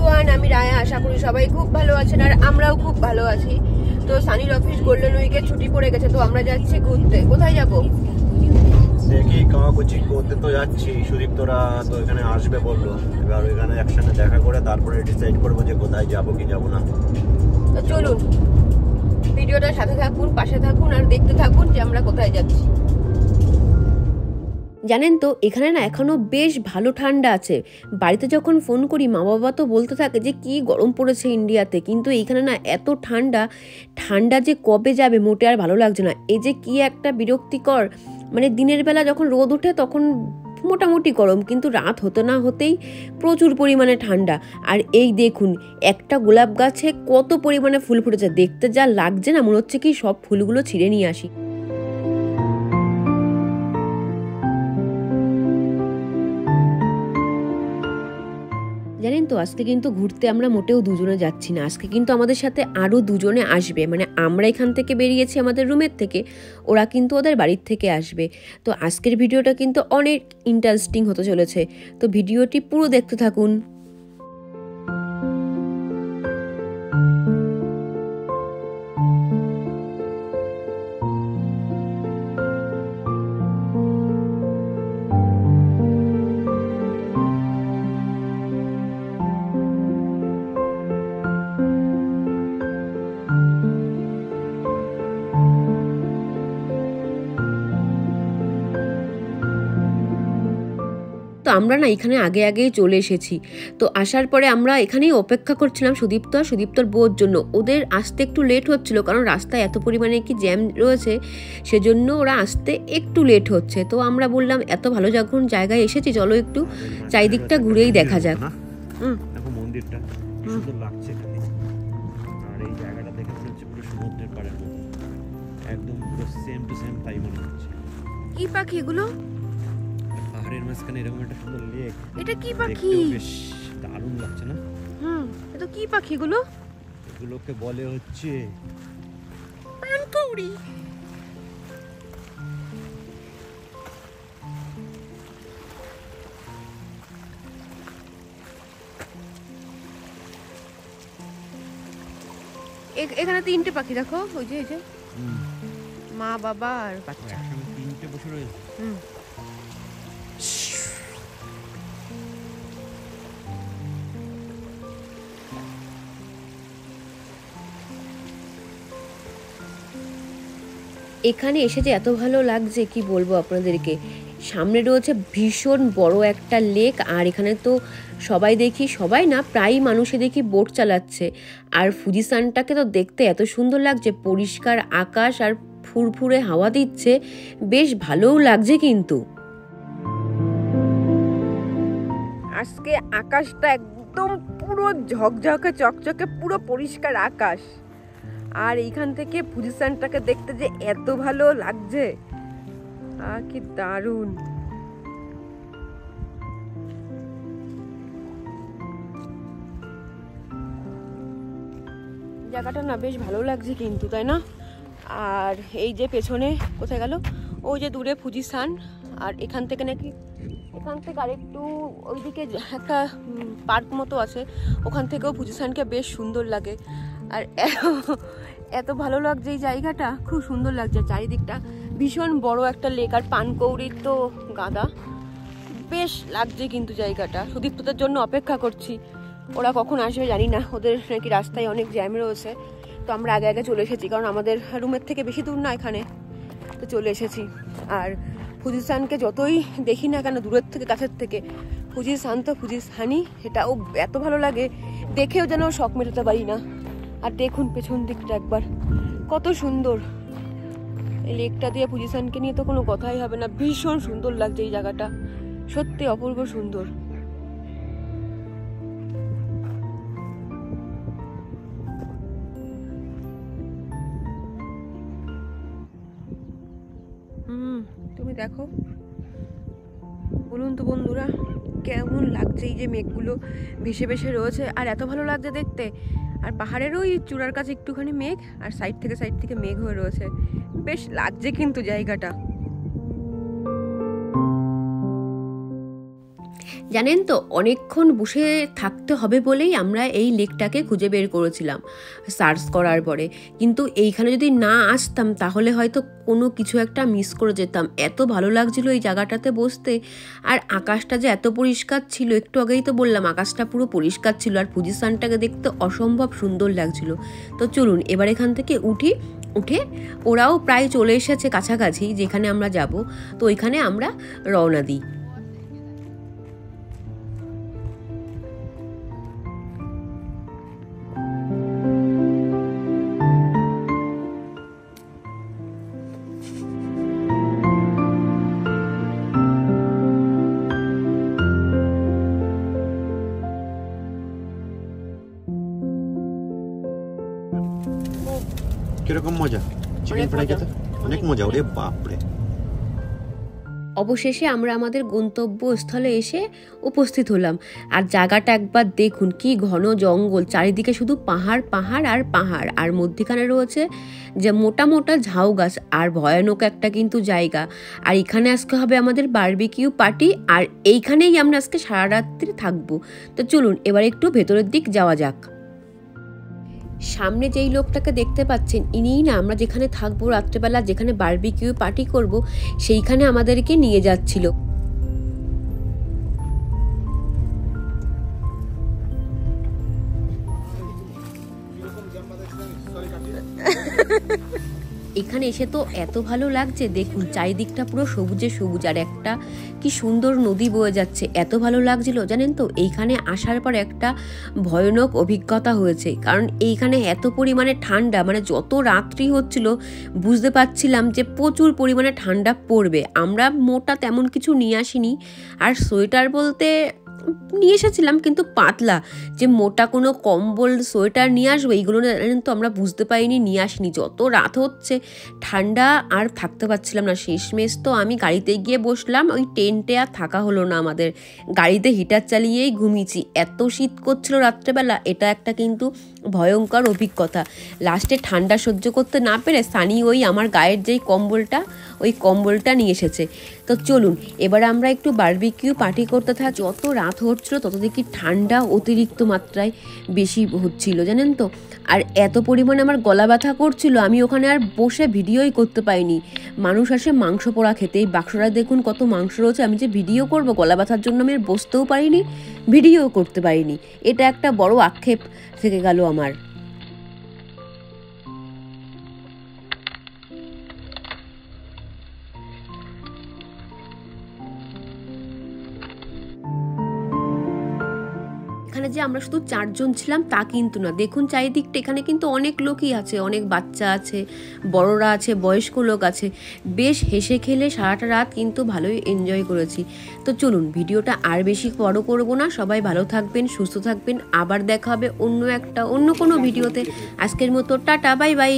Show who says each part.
Speaker 1: Everyone, আমি রায়া। আশা করি সবাই খুব ভালো আছেন আর আমরাও খুব ভালো আছি। তো সানির অফিস গোল্ডেন উইকের ছুটি পড়ে গেছে, তো আমরা যাচ্ছি ঘুরতে। কোথায় যাব
Speaker 2: দেখি, কামাকুচি করতে তো যাচ্ছি। সুদীপ্তরা তো এখানে আসবে বললো, এবার ওইখানে একসাথে দেখা করে তারপরে ডিসাইড করবো যে কোথায় যাবো কি যাবো না।
Speaker 1: তো চলুন ভিডিওটার সাথে থাকুন, পাশে থাকুন আর দেখতে থাকুন যে আমরা কোথায় যাচ্ছি। জানেন তো এখানে না এখনো বেশ ভালো ঠান্ডা আছে। বাড়িতে যখন ফোন করি মা বাবা তো বলতে থাকে যে কি গরম পড়েছে ইন্ডিয়াতে, কিন্তু এইখানে না এত ঠান্ডা যে কবে যাবে মোটে আর ভালো লাগছে না। এই যে কি একটা বিরক্তিকর, মানে দিনের বেলা যখন রোদ ওঠে তখন মোটামুটি গরম, কিন্তু রাত হতে না হতেই প্রচুর পরিমাণে ঠান্ডা। আর এই দেখুন একটা গোলাপ গাছে কত পরিমাণে ফুল ফুটেছে, দেখতে যা লাগছে না, মনে হচ্ছে কি সব ফুলগুলো ছিঁড়ে নিয়ে আসি। জানেন তো আজকে কিন্তু ঘুরতে আমরা মোটেও দুজনে যাচ্ছি না, আজকে কিন্তু আমাদের সাথে আরও দুজনে আসবে। মানে আমরা এখান থেকে বেরিয়েছি আমাদের রুমের থেকে, ওরা কিন্তু ওদের বাড়ির থেকে আসবে। তো আজকের ভিডিওটা কিন্তু অনেক ইন্টারেস্টিং হতে চলেছে, তো ভিডিওটি পুরো দেখতে থাকুন। তো আমরা না এখানে আগেই চলে এসেছি। তো আসার পরে আমরা এখানেই অপেক্ষা করছিলাম সুদীপ্তর বউর জন্য। ওদের আসতে একটু লেট হচ্ছিল, কারণ রাস্তায় এত পরিমাণে কি জ্যাম রয়েছে, সেজন্য ওরা আসতে একটু লেট হচ্ছে। তো আমরা বললাম এত ভালো যখন জায়গায় এসেছি চলো একটু চারিদিকটা ঘুরেই দেখা যাক।
Speaker 2: দেখো মন্দিরটা কি সুন্দর লাগছে এখানে, আর এই জায়গাটা দেখে মনে হচ্ছে পুরো সমুদ্রের পাড়ের মতো, একদম পুরো সেম টু সেম তাই মনে হচ্ছে।
Speaker 1: কি পাখি এগুলো?
Speaker 2: পাহাড়ের মাঝখানে এরকম একটা সুন্দর লেক,
Speaker 1: এটা কি পাখি?
Speaker 2: বেশ দারুণ লাগছে না?
Speaker 1: এটা কি পাখিগুলো?
Speaker 2: এগুলোকে বলে হচ্ছে
Speaker 1: পানকৌড়ি। এখানে তিনটে পাখি দেখো, ওই যে মা বাবা আর বাচ্চা,
Speaker 2: তিনটে বসে রয়েছে।
Speaker 1: এখানে এসে যে এত ভালো লাগছে কি বলবো আপনাদেরকে। সামনে রয়েছে ভীষণ বড় একটা লেক, আর এখানে তো সবাই না প্রায় মানুষে দেখি বোট চালাচ্ছে। আর ফুজিসানটাকে তো দেখতে এত সুন্দর লাগছে, পরিষ্কার আকাশ আর ফুরফুরে হাওয়া দিচ্ছে, বেশ ভালোও লাগছে। কিন্তু আজকে আকাশটা একদম পুরো ঝকঝকে চকচকে, পুরো পরিষ্কার আকাশ। আর এইখান থেকে পজিশনটাকে দেখতে যে এত ভালো লাগছে, কি দারুণ। জায়গাটা না বেশ ভালো লাগছে কিন্তু, তাই না? আর এই যে পেছনে কোথায় গেল, ওই যে দূরে ফুজিসান, আর এখান থেকে আরেকটু ওইদিকে একটা পার্ক মতো আছে, ওখান থেকেও ফুজিসানকে বেশ সুন্দর লাগে। আর এত ভালো লাগছে এই জায়গাটা, খুব সুন্দর লাগছে চারিদিকটা, ভীষণ বড় একটা লেক। আর পানকৌড়ির তো গাদা, বেশ লাগছে কিন্তু জায়গাটা। সুদীপ্তদের জন্য অপেক্ষা করছি, ওরা কখন আসবে জানি না, ওদের নাকি রাস্তায় অনেক জ্যাম রয়েছে। তো আমরা আগে চলে এসেছি, কারণ আমাদের রুমের থেকে বেশি দূর না এখানে, তো চলে এসেছি। আর ফুজিসানকে যতই দেখি না কেন দূরের থেকে কাছের থেকে, ফুজিসান তো ফুজিসানই, সেটাও এত ভালো লাগে, দেখেও যেন শখ মেটাতে পারি না। আর দেখুন পেছন দিকটা একবার কত সুন্দর, এই লেকটা দিয়ে পজিশনকে নিয়ে তো কোনো কথাই হবে না, ভীষণ সুন্দর লাগছে এই জায়গাটা, সত্যি অপূর্ব সুন্দর। তুমি দেখো, বলুন তো বন্ধুরা কেমন লাগছে এই যে মেঘগুলো ভেসে ভেসে রয়েছে, আর এত ভালো লাগছে দেখতে। আর পাহাড়ের ওই চূড়ার কাছে একটুখানি মেঘ, আর সাইড থেকে মেঘ হয়ে রয়েছে, বেশ লাগছে কিন্তু জায়গাটা। জানেন তো, অনেকক্ষণ বসে থাকতে হবে বলেই আমরা এই লেকটাকে খুঁজে বের করেছিলাম সার্চ করার পরে, কিন্তু এইখানে যদি না আসতাম তাহলে হয়তো কোনো কিছু একটা মিস করে যেতাম। এত ভালো লাগছিল এই জায়গাটাতে বসতে, আর আকাশটা যে এত পরিষ্কার ছিল, একটু আগেই তো বললাম আকাশটা পুরো পরিষ্কার ছিল, আর ফুজি সানটাকে দেখতে অসম্ভব সুন্দর লাগছিল। তো চলুন এবার এখান থেকে উঠে ওরাও প্রায় চলে এসেছে কাছাকাছি যেখানে আমরা যাব, তো ওইখানে আমরা রওনা দিই।
Speaker 2: কিরকম মজা চিকেন ফ্রাই খেতে? অনেক মজা, ওরে বাপরে।
Speaker 1: অবশেষে আমরা আমাদের গন্তব্যস্থলে এসে উপস্থিত হলাম, আর জায়গাটা একবার দেখুন, কি ঘন জঙ্গল, চারিদিকে শুধু পাহাড় পাহাড় আর পাহাড়, আর মধ্যখানে রয়েছে যে মোটা মোটা ঝাউ গাছ, আর ভয়ানক একটা কিন্তু জায়গা। আর এখানে আজকে হবে আমাদের বারবিকিউ পার্টি, আর এইখানেই আমরা আজকে সারা রাত্রি থাকবো। তো চলুন এবার একটু ভেতরের দিক যাওয়া যাক। সামনে যেই লোকটাকে দেখতে পাচ্ছেন, ইনিই না আমরা যেখানে থাকবো রাত্রেবেলা, যেখানে বারবিকিউ পার্টি করব, সেইখানে আমাদেরকে নিয়ে যাচ্ছিল। এখানে এসে তো এত ভালো লাগছে, দেখুন চারিদিকটা পুরো সবুজে সবুজ, আর একটা কি সুন্দর নদী বয়ে যাচ্ছে, এত ভালো লাগছিল। জানেন তো, এইখানে আসার পর একটা ভয়ানক অভিজ্ঞতা হয়েছে, কারণ এইখানে এত পরিমাণে ঠান্ডা, মানে যত রাত্রি হচ্ছিল বুঝতে পারছিলাম যে প্রচুর পরিমাণে ঠান্ডা পড়বে। আমরা মোটা তেমন কিছু নিয়ে আসিনি, আর সোয়েটার বলতে নিয়ে এসেছিলাম কিন্তু পাতলা, যে মোটা কোনো কম্বল সোয়েটার নিয়ে আসবো এইগুলো তো আমরা বুঝতে পারিনি, নিয়ে আসিনি। যত রাত হচ্ছে ঠান্ডা আর থাকতে পারছিলাম না, শেষমেশ তো আমি গাড়িতে গিয়ে বসলাম, ওই টেন্টে আর থাকা হলো না আমাদের, গাড়িতে হিটার চালিয়েই ঘুমিয়েছি, এত শীত করছিল রাত্রেবেলা। এটা একটা কিন্তু ভয়ঙ্কর অভিজ্ঞতা। লাস্টে ঠান্ডা সহ্য করতে না পেরে সানি ওই আমার গায়ের যেই কম্বলটা, ওই কম্বলটা নিয়ে এসেছে। তো চলুন এবার আমরা একটু বারবিকিউ পার্টি করতে থাকি। যত রাত হচ্ছিল তত দেখি ঠান্ডা অতিরিক্ত মাত্রায় বেশি হচ্ছিল, জানেন তো। আর এত পরিমাণে আমার গলা ব্যথা করছিল, আমি ওখানে আর বসে ভিডিওই করতে পারিনি। মানুষ আসে মাংস পোড়া খেতে, এই বাক্সটা দেখুন কত মাংস রয়েছে, আমি যে ভিডিও করব গলা ব্যথার জন্য আমি আর বসতেও পারিনি, ভিডিও করতে পারিনি। এটা একটা বড় আক্ষেপ থেকে গেল আমার। এখানে যে আমরা শুধু 4 জন ছিলাম তা কিন্তু না, দেখুন চারিদিকটা, এখানে কিন্তু অনেক লোকই আছে, অনেক বাচ্চা আছে, বড়রা আছে, বয়স্ক লোক আছে। বেশ হেসে খেলে সারাটা রাত কিন্তু ভালোই এনজয় করেছি। তো চলুন ভিডিওটা আর বেশি বড় করব না, সবাই ভালো থাকবেন, সুস্থ থাকবেন, আবার দেখা হবে অন্য কোনো ভিডিওতে। আজকের মতো টাটা, বাই বাই।